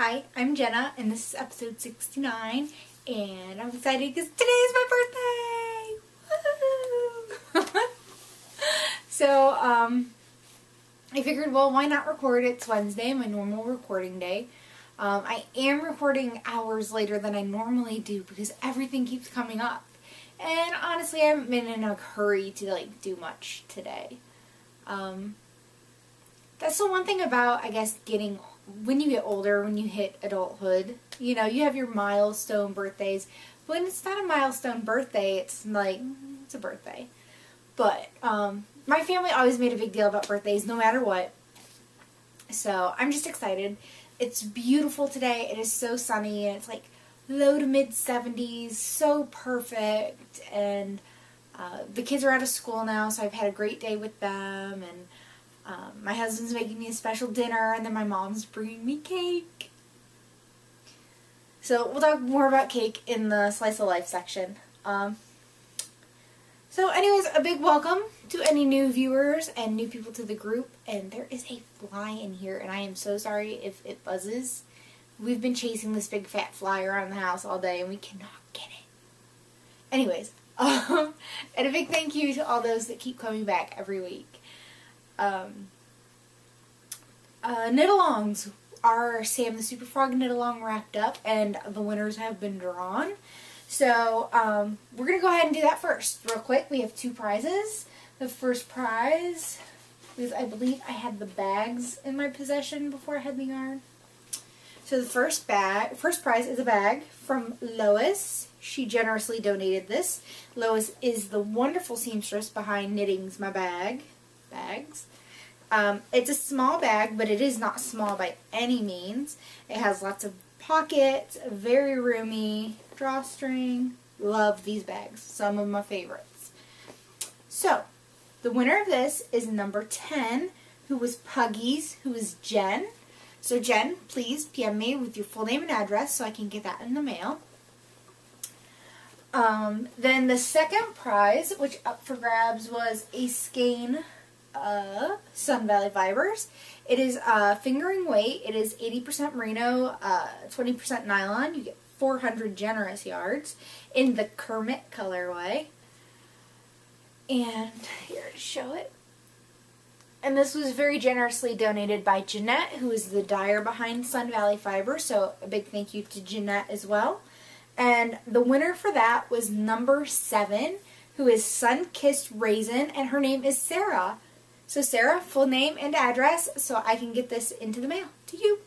Hi, I'm Jenna, and this is episode 69, and I'm excited because today is my birthday! Woo! So, I figured, well, why not record? It's Wednesday, my normal recording day. I am recording hours later than I normally do because everything keeps coming up. And honestly, I haven't been in a hurry to, do much today. That's the one thing about, I guess, when you get older, when you hit adulthood, you have your milestone birthdays. When it's not a milestone birthday, it's it's a birthday. But, my family always made a big deal about birthdays, no matter what. So, I'm just excited. It's beautiful today. It is so sunny, and it's low to mid 70s, so perfect. And, the kids are out of school now, so I've had a great day with them, and my husband's making me a special dinner, and then my mom's bringing me cake. So we'll talk more about cake in the Slice of Life section. So anyways, a big welcome to any new viewers and new people to the group. And there is a fly in here, and I am so sorry if it buzzes. We've been chasing this big fat fly around the house all day, and we cannot get it. Anyways, and a big thank you to all those that keep coming back every week. Knit-alongs are Sam the Super Frog knit-along wrapped up, and the winners have been drawn. So, we're going to go ahead and do that first. Real quick, we have 2 prizes. The first prize, because I believe I had the bags in my possession before I had the yarn. So the first prize is a bag from Lois. She generously donated this. Lois is the wonderful seamstress behind Knitting's My Bags. It's a small bag, but it is not small by any means. It has lots of pockets, very roomy, drawstring. Love these bags. Some of my favorites. So, the winner of this is number 10, who was Puggies, who is Jen. So Jen, please PM me with your full name and address so I can get that in the mail. Then the second prize, which up for grabs, was a skein Sun Valley Fibers. It is fingering weight. It is 80% merino, 20% nylon. You get 400 generous yards in the Kermit colorway. And here to show it. And this was very generously donated by Jeanette, who is the dyer behind Sun Valley Fibers. So a big thank you to Jeanette as well. And the winner for that was number 7, who is Sun-Kissed Raisin, and her name is Sarah. So Sarah, full name and address so I can get this into the mail to you.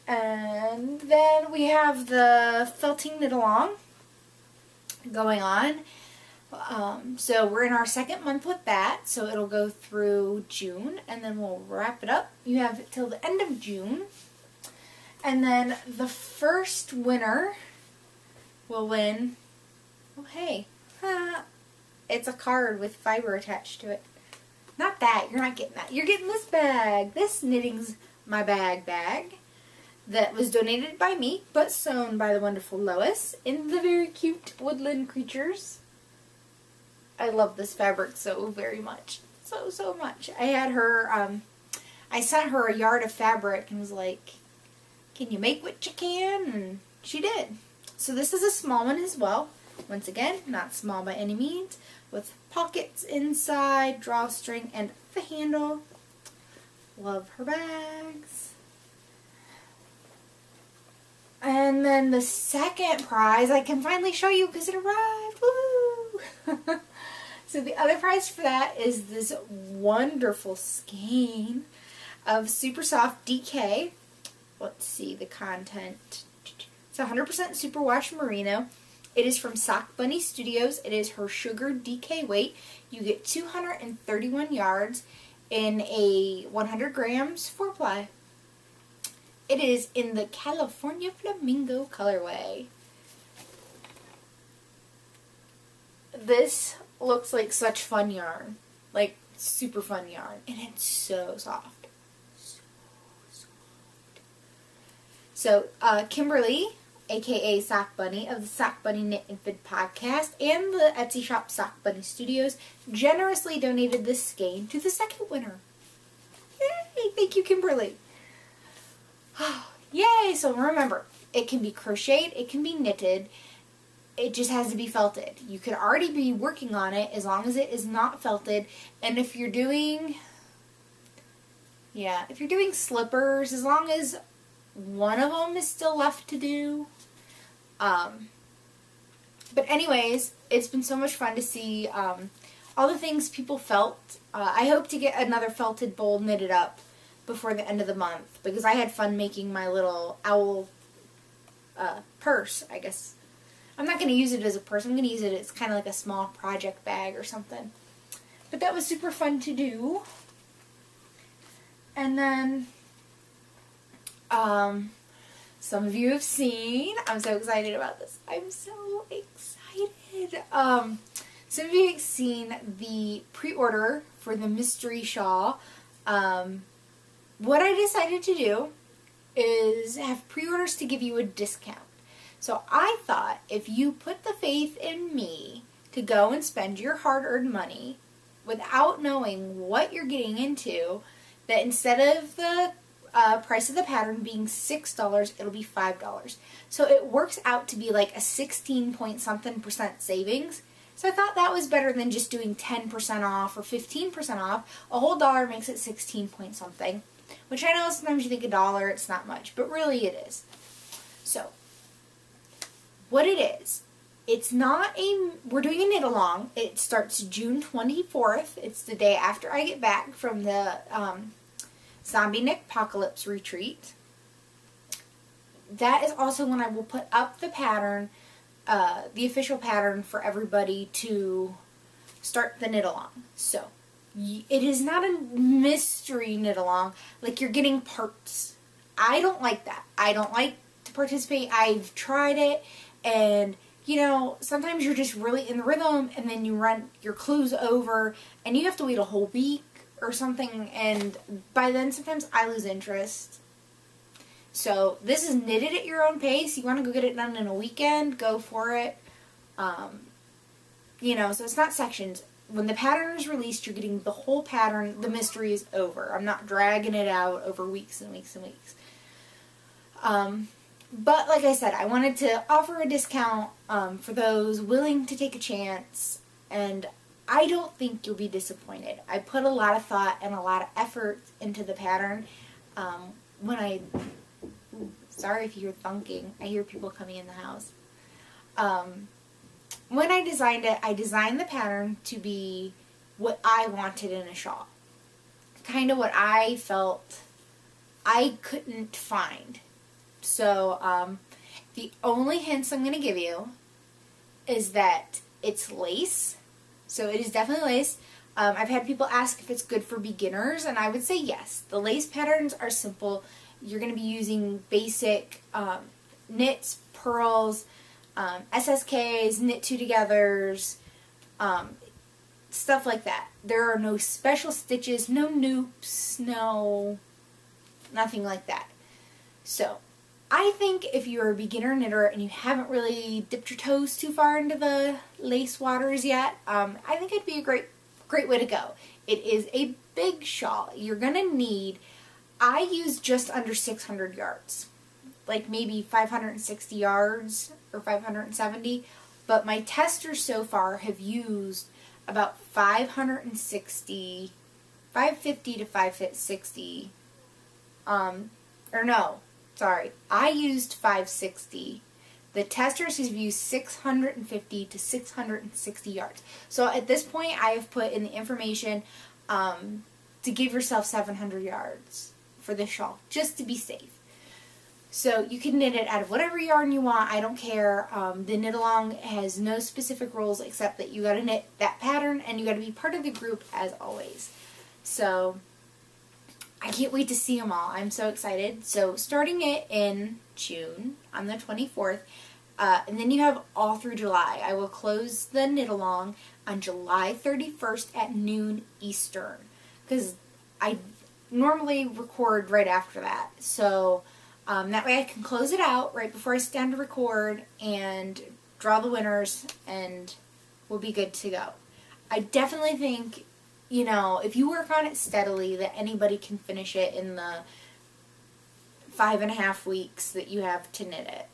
And then we have the felting knit-along going on. So we're in our second month with that, so it'll go through June, and then we'll wrap it up. You have it till the end of June. And then the first winner will win, oh hey, it's a card with fiber attached to it. Not that, you're not getting that. You're getting this bag. This Knitting's My Bag that was donated by me, but sewn by the wonderful Lois in the very cute woodland creatures. I love this fabric so very much. So much. I had her, I sent her a yard of fabric and was like, can you make what you can? And she did. So this is a small one as well. Once again, not small by any means, with pockets inside, drawstring, and the handle. Love her bags. And then the second prize, I can finally show you because it arrived. Woo! So the other prize for that is this wonderful skein of super soft DK. Let's see the content. It's 100% superwash merino. It is from Sock Bunny Studios. It is her sugar DK weight. You get 231 yards in a 100 grams 4-ply. It is in the California Flamingo colorway. This looks like such fun yarn. Like, super fun yarn. And it's so soft. So soft. So, Kimberly, aka Sock Bunny, of the Sock Bunny Knit and Fit podcast, and the Etsy shop Sock Bunny Studios, generously donated this skein to the second winner. Yay! Thank you, Kimberly. Yay! So remember, it can be crocheted, it can be knitted, it just has to be felted. You could already be working on it as long as it is not felted. And if you're doing, if you're doing slippers, as long as one of them is still left to do. But anyways, it's been so much fun to see all the things people felt. I hope to get another felted bowl knitted up before the end of the month, because I had fun making my little owl purse, I guess. I'm not going to use it as a purse. I'm going to use it as kind of like a small project bag or something. But that was super fun to do. And then, some of you have seen, I'm so excited about this. I'm so excited. Some of you have seen the pre-order for the mystery shawl. What I decided to do is have pre-orders to give you a discount. So I thought if you put the faith in me to go and spend your hard-earned money without knowing what you're getting into, that instead of the price of the pattern being $6, it'll be $5. So it works out to be like a 16-point-something% savings. So I thought that was better than just doing 10% off or 15% off. A whole dollar makes it 16-point-something. Which I know sometimes you think $1, it's not much, but really it is. So, what it is, it's not we're doing a knit along. It starts June 24th. It's the day after I get back from the Zombie Knit Apocalypse retreat. That is also when I will put up the pattern, the official pattern for everybody to start the knit along. So, it is not a mystery knit along, like you're getting parts. I don't like that. I don't like to participate. I've tried it, and you know, sometimes you're just really in the rhythm, and then you run your clues over, and you have to wait a whole week or something, and by then sometimes I lose interest. So this is knitted at your own pace. You want to go get it done in a weekend, go for it. You know, so it's not sections. When the pattern is released, you're getting the whole pattern. The mystery is over. I'm not dragging it out over weeks and weeks and weeks. But like I said, I wanted to offer a discount for those willing to take a chance, and I don't think you'll be disappointed. I put a lot of thought and a lot of effort into the pattern. Sorry if you hear thunking. I hear people coming in the house. When I designed it, I designed the pattern to be what I wanted in a shawl. Kind of what I felt I couldn't find. So, the only hints I'm going to give you is that it's lace. So it is definitely lace. I've had people ask if it's good for beginners, and I would say yes. The lace patterns are simple. You're going to be using basic knits, pearls, SSKs, knit two togethers, stuff like that. There are no special stitches, no noops, nothing like that. So, I think if you're a beginner knitter and you haven't really dipped your toes too far into the lace waters yet, I think it'd be a great way to go. It is a big shawl. You're gonna need, I use just under 600 yards. Like maybe 560 yards or 570, but my testers so far have used about 550 to 560, I used 560. The testers have used 650 to 660 yards. So at this point, I have put in the information to give yourself 700 yards for this shawl, just to be safe. So you can knit it out of whatever yarn you want. I don't care. The knit along has no specific rules except that you got to knit that pattern and you got to be part of the group as always. So I can't wait to see them all. I'm so excited. So starting it in June on the 24th, and then you have all through July. I will close the knit along on July 31st at noon Eastern, because I normally record right after that. So that way I can close it out right before I sit down to record and draw the winners, and we'll be good to go. I definitely think, you know, if you work on it steadily, that anybody can finish it in the 5.5 weeks that you have to knit it.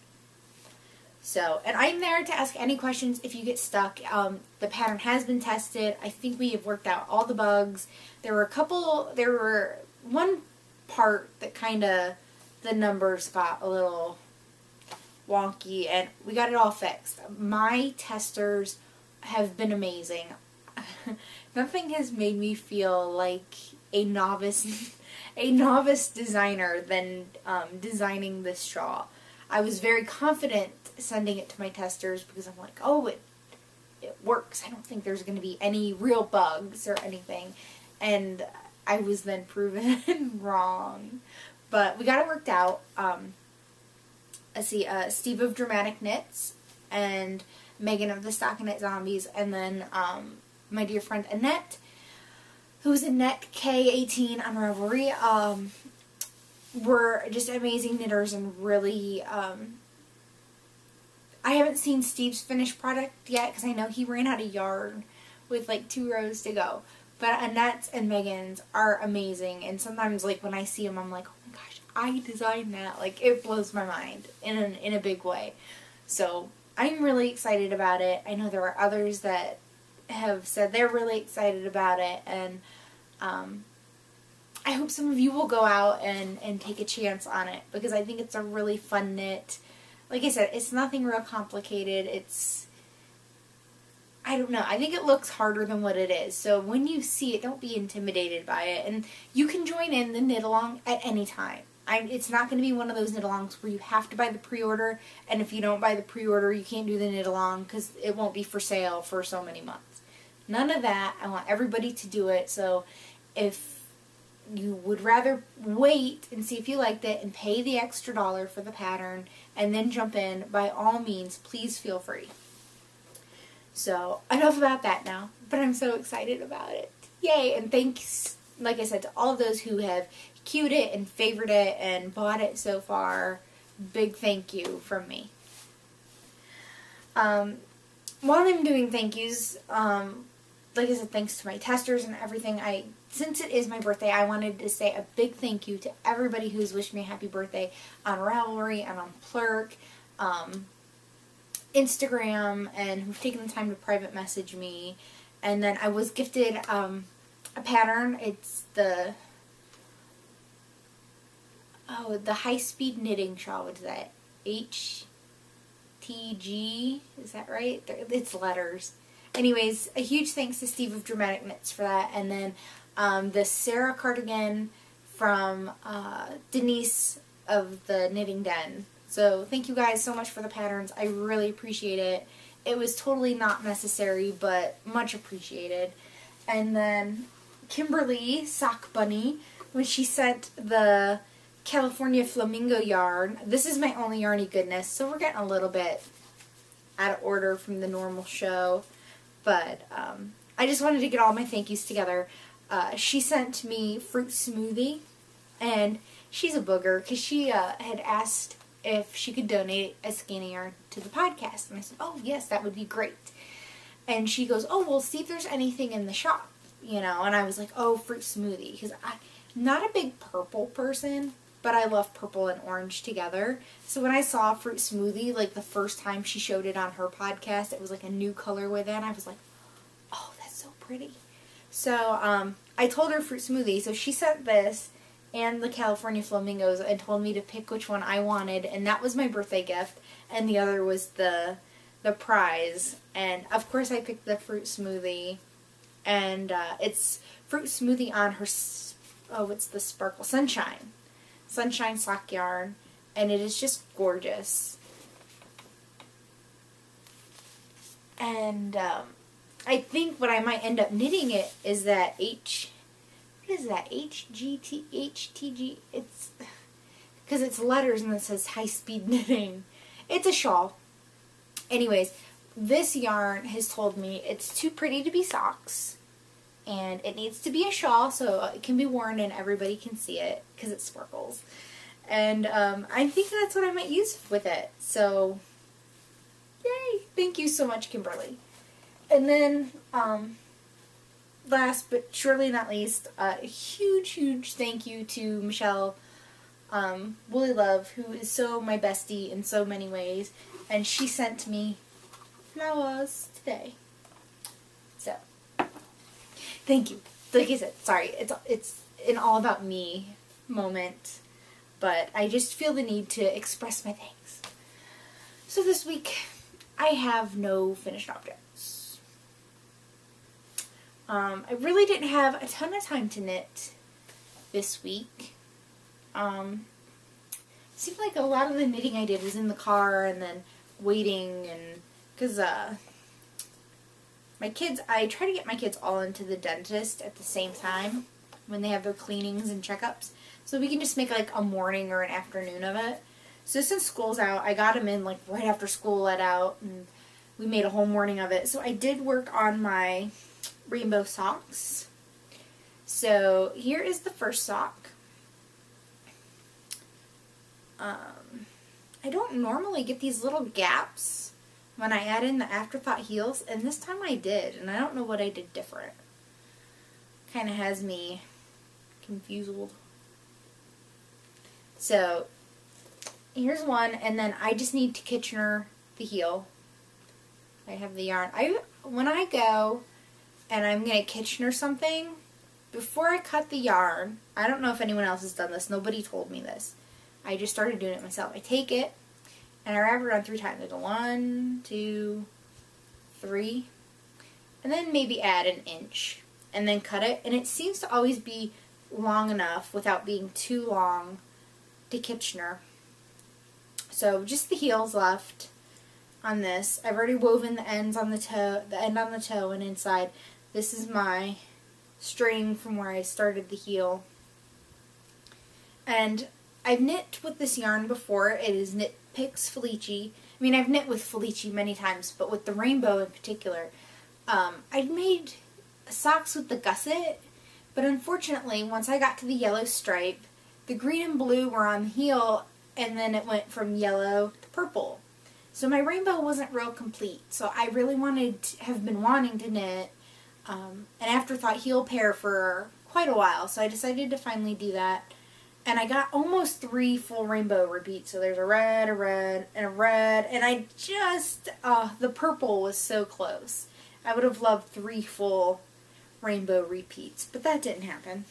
So, and I'm there to ask any questions if you get stuck. The pattern has been tested. I think we have worked out all the bugs. There were one part that kind of, the numbers got a little wonky, and we got it all fixed. My testers have been amazing. Nothing has made me feel like a novice designer than designing this shawl. I was very confident sending it to my testers because I'm like, oh, it works. I don't think there's going to be any real bugs or anything. And I was then proven wrong. But we got it worked out. Let's see, Steve of Dramatic Knits and Megan of the Stockinette Zombies, and then my dear friend Annette, who's Annette K18 on Ravelry, were just amazing knitters and really, I haven't seen Steve's finished product yet because I know he ran out of yarn with like 2 rows to go. But Annette's and Megan's are amazing, and sometimes like when I see them I'm like, oh my gosh, I designed that. Like, it blows my mind in a big way. So I'm really excited about it. I know there are others that have said they're really excited about it, and I hope some of you will go out and take a chance on it, because I think it's a really fun knit. Like I said, it's nothing real complicated. I don't know. I think it looks harder than what it is. So when you see it, don't be intimidated by it. And you can join in the knit along at any time. It's not going to be one of those knit alongs where you have to buy the pre-order, and if you don't buy the pre-order, you can't do the knit along because it won't be for sale for so many months. None of that. I want everybody to do it. So if you would rather wait and see if you liked it and pay the extra $1 for the pattern and then jump in, by all means, please feel free. So, enough about that now, but I'm so excited about it. Yay! And thanks, like I said, to all of those who have queued it and favored it and bought it so far. Big thank you from me. While I'm doing thank yous, like I said, thanks to my testers and everything, since it is my birthday, I wanted to say a big thank you to everybody who's wished me a happy birthday on Ravelry and on Plurk, Instagram, and who've taken the time to private message me. And then I was gifted a pattern. It's the high-speed knitting shawl. What is that? HTG? Is that right? It's letters. Anyways, a huge thanks to Steve of Dramatic Knits for that. And then the Sarah cardigan from Denise of the Knitting Den. So thank you guys so much for the patterns. I really appreciate it. It was totally not necessary, but much appreciated. And then Kimberly, Sock Bunny, when she sent the California Flamingo yarn. This is my only yarny goodness, so we're getting a little bit out of order from the normal show. But I just wanted to get all my thank yous together. She sent me Fruit Smoothie, and she's a booger because she had asked if she could donate a skein of yarn to the podcast. And I said, oh, yes, that would be great. And she goes, oh, well, see if there's anything in the shop, you know. And I was like, oh, Fruit Smoothie, because I'm not a big purple person, but I love purple and orange together. So when I saw Fruit Smoothie, like the first time she showed it on her podcast, it was like a new color with it, and I was like, oh, that's so pretty. So I told her Fruit Smoothie, so she sent this and the California Flamingos and told me to pick which one I wanted, and that was my birthday gift, and the other was the prize. And of course I picked the Fruit Smoothie, and it's Fruit Smoothie on her, it's the Sparkle Sunshine sock yarn, and it is just gorgeous. And I think what I might end up knitting it is that HTG, it's, because it's letters and it says high-speed knitting. It's a shawl. Anyways, this yarn has told me it's too pretty to be socks, and it needs to be a shawl so it can be worn and everybody can see it because it sparkles. And I think that's what I might use with it. So, yay! Thank you so much, Kimberly. And then, last but surely not least, a huge, huge thank you to Michelle Woolly Love, who is so my bestie in so many ways, and she sent me flowers today. So, thank you. Like I said, sorry, it's an all about me moment, but I just feel the need to express my thanks. So this week, I have no finished objects. I really didn't have a ton of time to knit this week. Seemed like a lot of the knitting I did was in the car and then waiting, and because my kids, I try to get my kids all into the dentist at the same time when they have their cleanings and checkups, so we can just make like a morning or an afternoon of it. So since school's out, I got them in like right after school let out, and we made a whole morning of it. So I did work on my rainbow socks. So here is the first sock. I don't normally get these little gaps when I add in the afterthought heels, and this time I did, and I don't know what I did different. Kind of has me confused. So here's one, and then I just need to Kitchener the heel. I have the yarn. When I go and I'm going to Kitchener something, before I cut the yarn, I don't know if anyone else has done this, nobody told me this. I just started doing it myself. I take it and I wrap it around 3 times. I go 1, 2, 3, and then maybe add an inch and then cut it. And it seems to always be long enough without being too long to Kitchener. So just the heels left on this. I've already woven the ends on the toe, the end on the toe and inside. This is my string from where I started the heel. And I've knit with this yarn before. It is Knit Picks Felici. I mean, I've knit with Felici many times, but with the rainbow in particular. I'd made socks with the gusset, but unfortunately, once I got to the yellow stripe, the green and blue were on the heel, and then it went from yellow to purple. So my rainbow wasn't real complete. So I really have been wanting to knit an afterthought heel pair for quite a while. So I decided to finally do that. And I got almost 3 full rainbow repeats. So there's a red, and a red. And I just, the purple was so close. I would have loved 3 full rainbow repeats, but that didn't happen.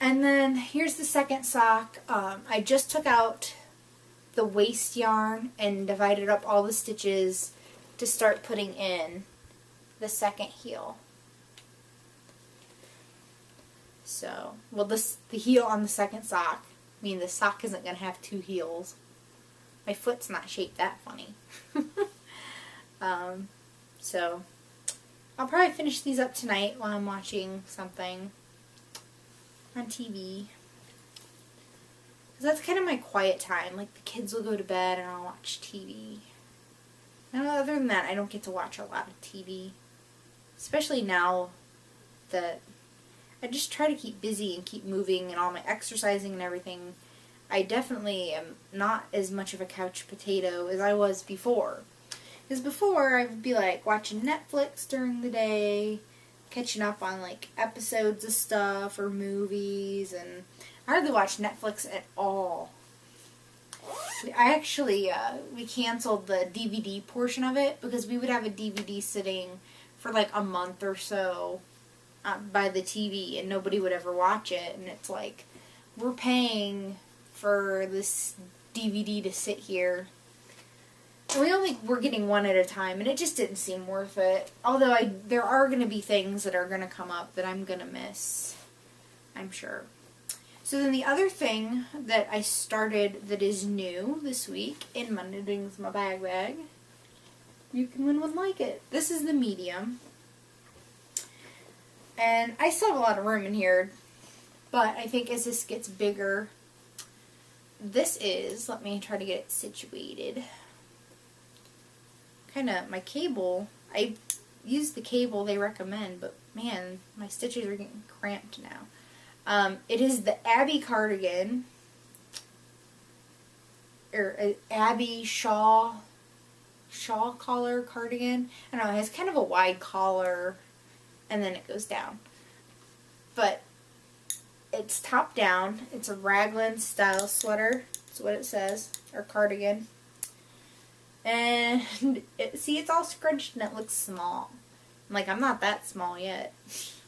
And then here's the second sock. I just took out the waste yarn and divided up all the stitches to start putting in the second heel. So, well, the heel on the second sock, I mean, the sock isn't going to have 2 heels. My foot's not shaped that funny. So, I'll probably finish these up tonight while I'm watching something on TV. Because that's kind of my quiet time. Like, the kids will go to bed and I'll watch TV. And other than that, I don't get to watch a lot of TV. Especially now that I just try to keep busy and keep moving and all my exercising and everything. I definitely am not as much of a couch potato as I was before. Because before, I would be like watching Netflix during the day, catching up on like episodes of stuff or movies, and I hardly watch Netflix at all. I actually, we canceled the DVD portion of it because we would have a DVD sitting for like a month or so by the TV and nobody would ever watch it, and it's like, we're paying for this DVD to sit here. And we only were getting one at a time, and it just didn't seem worth it. Although there are going to be things that are going to come up that I'm going to miss, I'm sure. So then the other thing that I started that is new this week in my Knitting with My Bag, you can win one like it. This is the medium. And I still have a lot of room in here, but I think as this gets bigger, this is, let me try to get it situated. Kind of, my cable, I use the cable they recommend, but man, my stitches are getting cramped now. It is the Abby cardigan, or Abby Shawl collar cardigan. I don't know, it has kind of a wide collar, and then it goes down. But it's top down. It's a raglan style sweater. That's what it says. Or cardigan. And see, it's all scrunched and it looks small. I'm like, I'm not that small yet.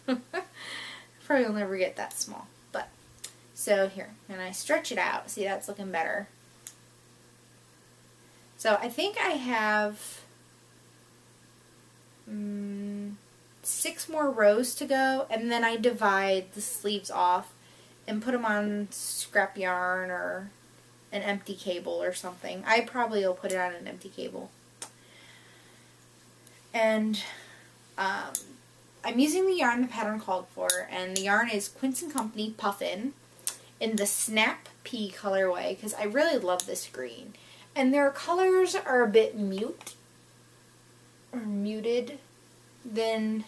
Probably will never get that small. But, so here. And I stretch it out. See, that's looking better. So I think I have 6 more rows to go. And then I divide the sleeves off and put them on scrap yarn or an empty cable or something. I probably will put it on an empty cable. And I'm using the yarn the pattern called for, and the yarn is Quince & Company Puffin in the Snap Pea colorway, because I really love this green. And their colors are a bit muted than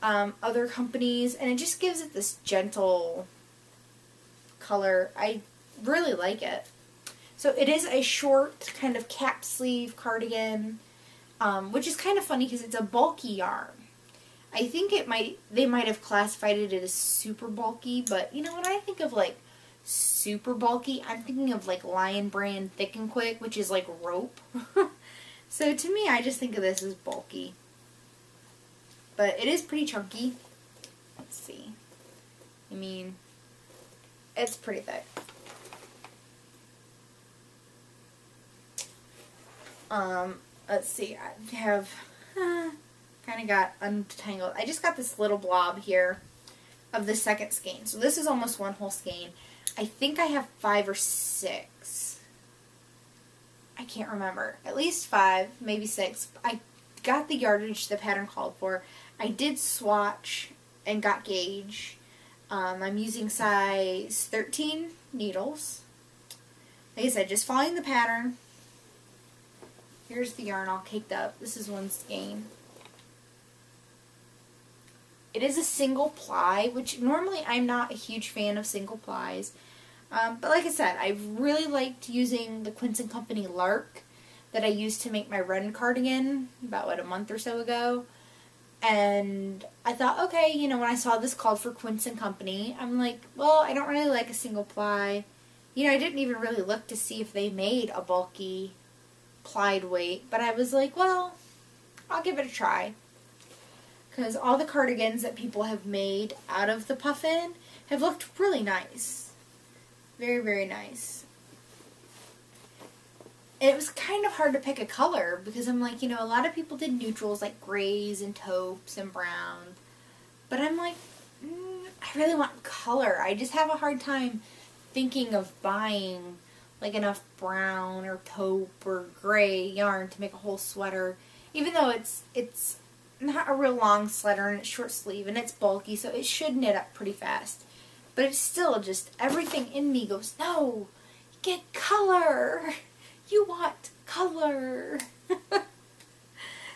other companies, and it just gives it this gentle color. I really like it. So it is a short kind of cap sleeve cardigan, which is kind of funny because it's a bulky yarn. I think they might have classified it as super bulky, but you know, when I think of like super bulky, I'm thinking of like Lion Brand Thick and Quick, which is like rope. So to me, I just think of this as bulky. But it is pretty chunky. Let's see. I mean, it's pretty thick. Let's see, I have kind of got untangled. I just got this little blob here of the second skein. So this is almost one whole skein. I think I have 5 or 6. I can't remember. At least 5, maybe 6. I got the yardage the pattern called for. I did swatch and got gauge. I'm using size 13 needles. Like I said, just following the pattern. Here's the yarn all caked up. This is one skein. It is a single ply, which normally I'm not a huge fan of single plies. But like I said, I really liked using the Quince & Company Lark that I used to make my Ren cardigan about, a month or so ago. And I thought, okay, you know, when I saw this called for Quince & Company, I'm like, well, I don't really like a single ply. You know, I didn't even really look to see if they made a bulky plied weight, but I was like, well, I'll give it a try. Because all the cardigans that people have made out of the puffin have looked really nice. Very, very nice. And it was kind of hard to pick a color because I'm like, you know, a lot of people did neutrals like grays and taupes and browns. But I'm like, I really want color. I just have a hard time thinking of buying like enough brown or taupe or gray yarn to make a whole sweater. Even though it's not a real long sweater and it's short sleeve and it's bulky, so it should knit up pretty fast. But it's still just, everything in me goes, no, get color. You want color.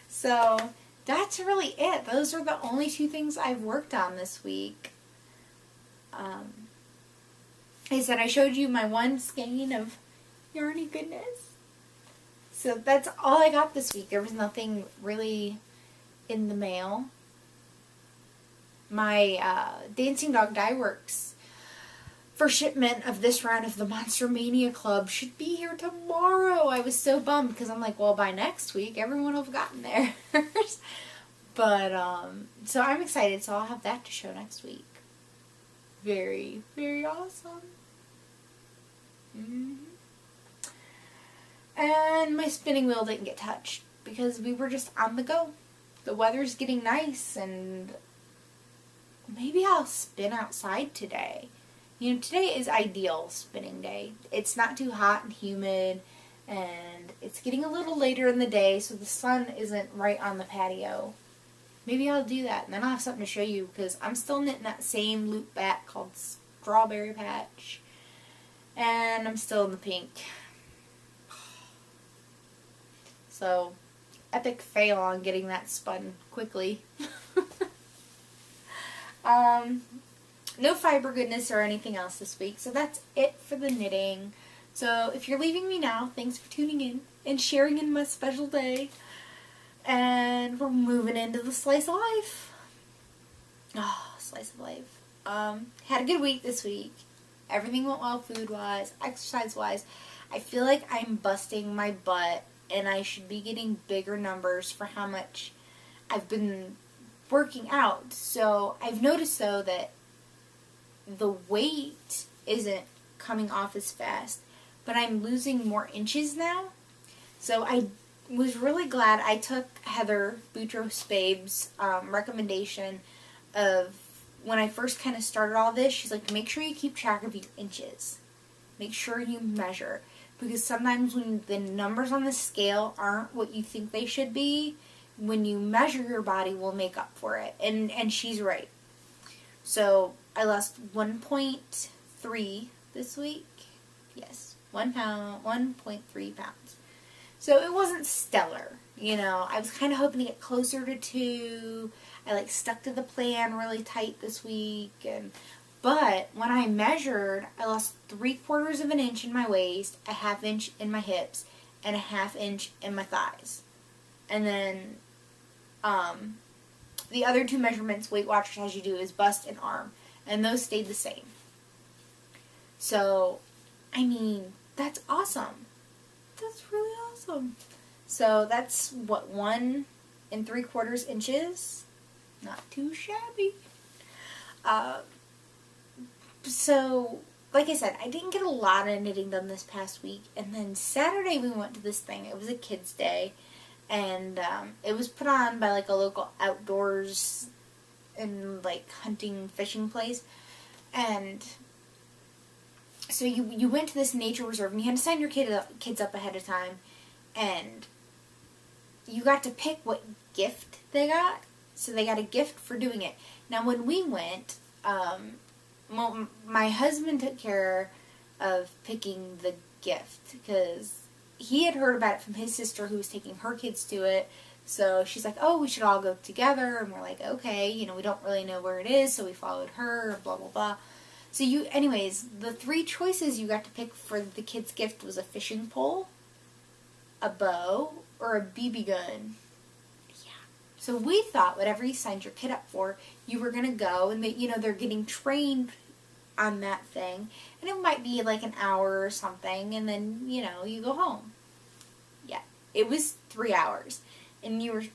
So that's really it. Those are the only 2 things I've worked on this week. I said I showed you my one skein of yarny goodness. So that's all I got this week. There was nothing really in the mail. My Dancing Dog Dye Works for shipment of this round of the Monster Mania Club should be here tomorrow. I was so bummed because I'm like, well, by next week everyone will have gotten theirs. But so I'm excited, so I'll have that to show next week. Very, very awesome. And my spinning wheel didn't get touched because we were just on the go. The weather's getting nice, and maybe I'll spin outside today. You know, today is ideal spinning day. It's not too hot and humid, and it's getting a little later in the day, so the sun isn't right on the patio. Maybe I'll do that, and then I'll have something to show you, because I'm still knitting that same loop back called Strawberry Patch, and I'm still in the pink. So, epic fail on getting that spun quickly. No fiber goodness or anything else this week, so that's it for the knitting. So if you're leaving me now, thanks for tuning in and sharing in my special day. And we're moving into the slice of life. Oh, slice of life. Had a good week this week. Everything went well food-wise, exercise-wise. I feel like I'm busting my butt, and I should be getting bigger numbers for how much I've been working out. So I've noticed, though, that the weight isn't coming off as fast, but I'm losing more inches now. So I was really glad I took Heather Boutros Babe's recommendation of when I first kind of started all this. She's like, make sure you keep track of your inches. Make sure you measure. Because sometimes when the numbers on the scale aren't what you think they should be, when you measure, your body will make up for it. And she's right. So I lost 1.3 this week. Yes, 1.3 pounds. So it wasn't stellar, you know. I was kind of hoping to get closer to 2. I stuck to the plan really tight this week, but when I measured, I lost 3/4 of an inch in my waist, a 1/2 inch in my hips, and a 1/2 inch in my thighs. And then the other 2 measurements Weight Watchers has you do is bust and arm, and those stayed the same. So, I mean, that's awesome. That's really awesome. So that's what, 1 3/4 inches. Not too shabby. So, like I said, I didn't get a lot of knitting done this past week. And then Saturday we went to this thing. It was a kids' day. And it was put on by a local outdoors and hunting, fishing place. And so you went to this nature reserve and you had to sign your kids up ahead of time. And you got to pick what gift they got. So they got a gift for doing it. Now when we went, my husband took care of picking the gift because he had heard about it from his sister who was taking her kids to it. So she's like, oh, we should all go together. And we're like, okay, you know, we don't really know where it is. So we followed her, blah, blah, blah. So anyways, the 3 choices you got to pick for the kids' gift was a fishing pole, a bow, or a BB gun. Yeah. So we thought whatever you signed your kid up for, you were going to go and they're getting trained on that thing. And it might be an hour or something, and then, you go home. Yeah. It was 3 hours. And you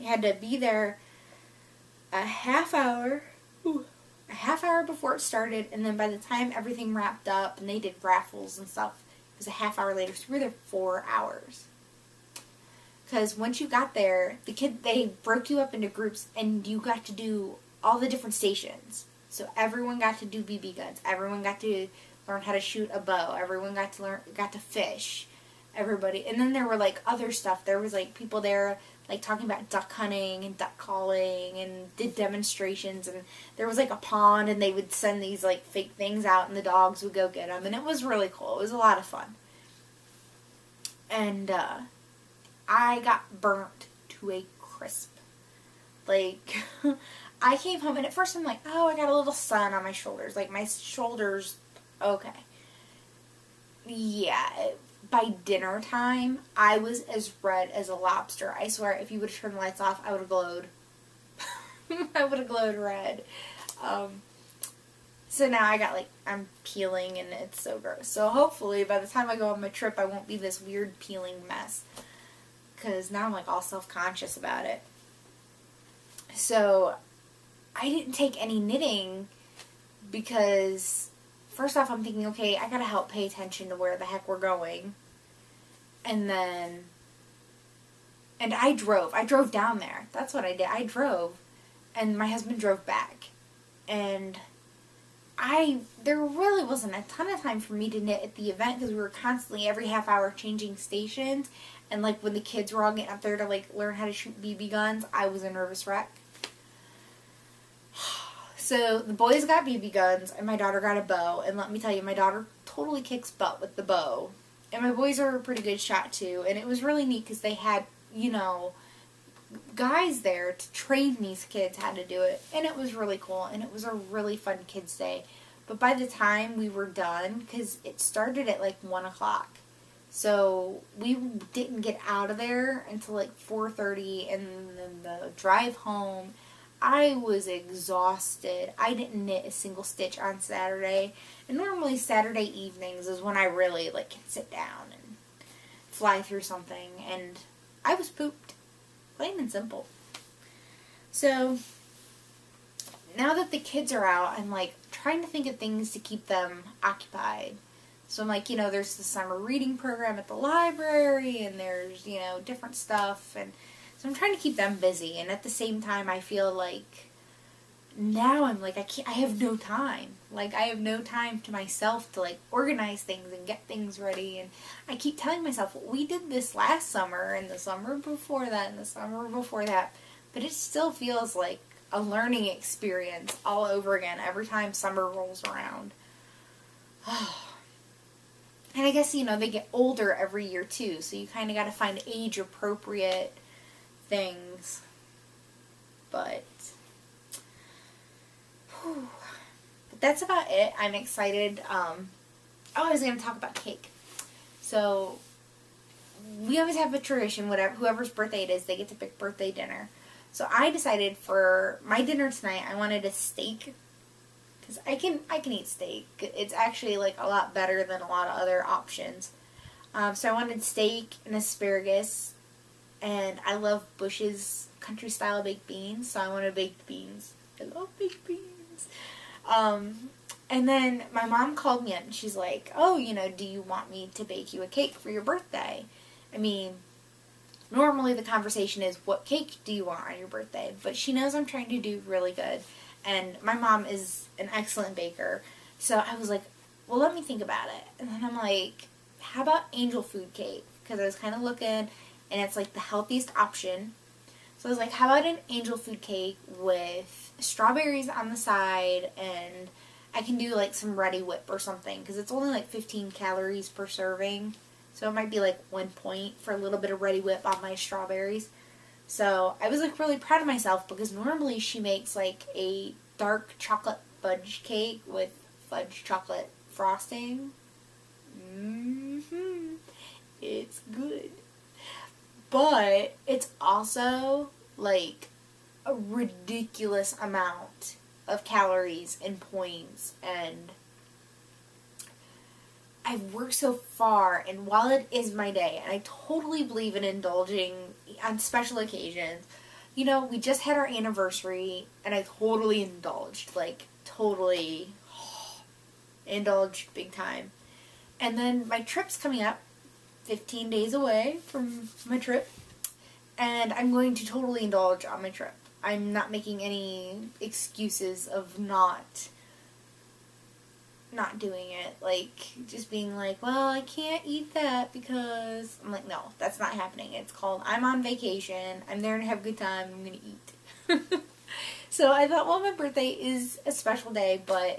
had to be there a half hour before it started, and then by the time everything wrapped up and they did raffles and stuff, it was a half hour later. So we were there 4 hours. Because once you got there, they broke you up into groups, and you got to do all the different stations. So everyone got to do BB guns. Everyone got to learn how to shoot a bow. Everyone got to fish. Everybody. And then there were other stuff. There was people there talking about duck hunting and duck calling and did demonstrations. And there was a pond, and they would send these fake things out, and the dogs would go get them. And it was really cool. It was a lot of fun. And I got burnt to a crisp. I came home, and at first I'm like, oh, I got a little sun on my shoulders. My shoulders, okay. Yeah, by dinner time, I was as red as a lobster. I swear, if you would have turned the lights off, I would have glowed. I would have glowed red. So now I'm peeling, and it's so gross. So hopefully, by the time I go on my trip, I won't be this weird peeling mess. Because now I'm all self-conscious about it. So I didn't take any knitting because, first off, I'm thinking, okay, I gotta help pay attention to where the heck we're going. And I drove down there. That's what I did. I drove, and my husband drove back. And there really wasn't a ton of time for me to knit at the event because we were constantly every half hour changing stations. And when the kids were all getting up there to learn how to shoot BB guns, I was a nervous wreck. So the boys got BB guns, and my daughter got a bow. And let me tell you, my daughter totally kicks butt with the bow. And my boys are a pretty good shot too. And it was really neat because they had, guys there to train these kids how to do it. And it was really cool. And it was a really fun kids' day. But by the time we were done, because it started at 1 o'clock. So we didn't get out of there until 4:30, and then the drive home, I was exhausted. I didn't knit a single stitch on Saturday. And normally Saturday evenings is when I really like can sit down and fly through something. And I was pooped. Plain and simple. So now that the kids are out, I'm like trying to think of things to keep them occupied. So I'm like, you know, there's the summer reading program at the library, and there's, you know, different stuff, and so I'm trying to keep them busy, and at the same time I feel like now I'm like, I have no time. Like, I have no time to myself to like organize things and get things ready, and I keep telling myself, well, we did this last summer, and the summer before that, and the summer before that, but it still feels like a learning experience all over again every time summer rolls around. And I guess, you know, they get older every year too, so you kind of got to find age-appropriate things. But that's about it. I'm excited. I was going to talk about cake. So we always have a tradition, whoever's birthday it is, they get to pick birthday dinner. So I decided for my dinner tonight, I wanted a steak. Because I can eat steak. It's actually like a lot better than a lot of other options. So I wanted steak and asparagus. And I love Bush's country style baked beans. So I wanted baked beans. I love baked beans. And then my mom called me up and she's like, oh, you know, do you want me to bake you a cake for your birthday? I mean, normally the conversation is, what cake do you want on your birthday? But she knows I'm trying to do really good. And my mom is an excellent baker. So I was like, well, let me think about it. And then I'm like, how about angel food cake? Because I was kind of looking, and it's like the healthiest option. So I was like, how about an angel food cake with strawberries on the side, and I can do like some Ready Whip or something, because it's only like 15 calories per serving. So it might be like 1 point for a little bit of Ready Whip on my strawberries. So I was like really proud of myself, because normally she makes like a dark chocolate fudge cake with fudge chocolate frosting. It's good. But it's also like a ridiculous amount of calories and points, and I've worked so far, and while it is my day, and I totally believe in indulging on special occasions, you know, we just had our anniversary, and I totally indulged, like, totally indulged big time. And then my trip's coming up, 15 days away from my trip, and I'm going to totally indulge on my trip. I'm not making any excuses of not doing it, like, just being like, well, I can't eat that because, I'm like, no, that's not happening. It's called, I'm on vacation, I'm there to have a good time, I'm gonna eat. So I thought, well, my birthday is a special day, but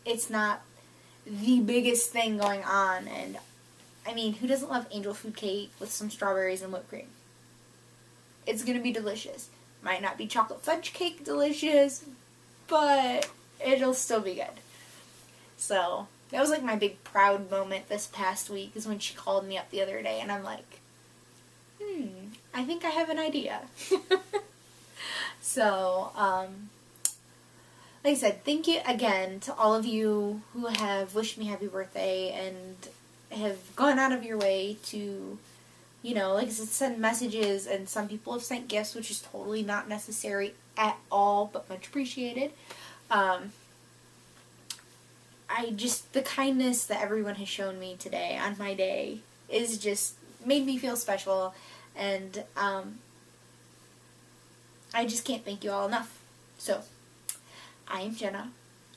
it's not the biggest thing going on, and, I mean, who doesn't love angel food cake with some strawberries and whipped cream? It's gonna be delicious. Might not be chocolate fudge cake delicious, but it'll still be good. So, that was like my big proud moment this past week, is when she called me up the other day, and I'm like, I think I have an idea. So, like I said, thank you again to all of you who have wished me happy birthday and have gone out of your way to, you know, like I said, send messages, and some people have sent gifts, which is totally not necessary at all, but much appreciated. The kindness that everyone has shown me today on my day is just made me feel special, and I just can't thank you all enough. So, I am Jenna,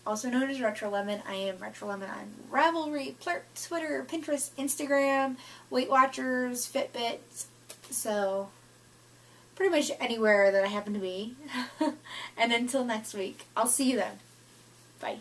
also known as RetroLemon. I am RetroLemon on Ravelry, Plurt, Twitter, Pinterest, Instagram, Weight Watchers, Fitbit, so pretty much anywhere that I happen to be. And until next week, I'll see you then. Bye.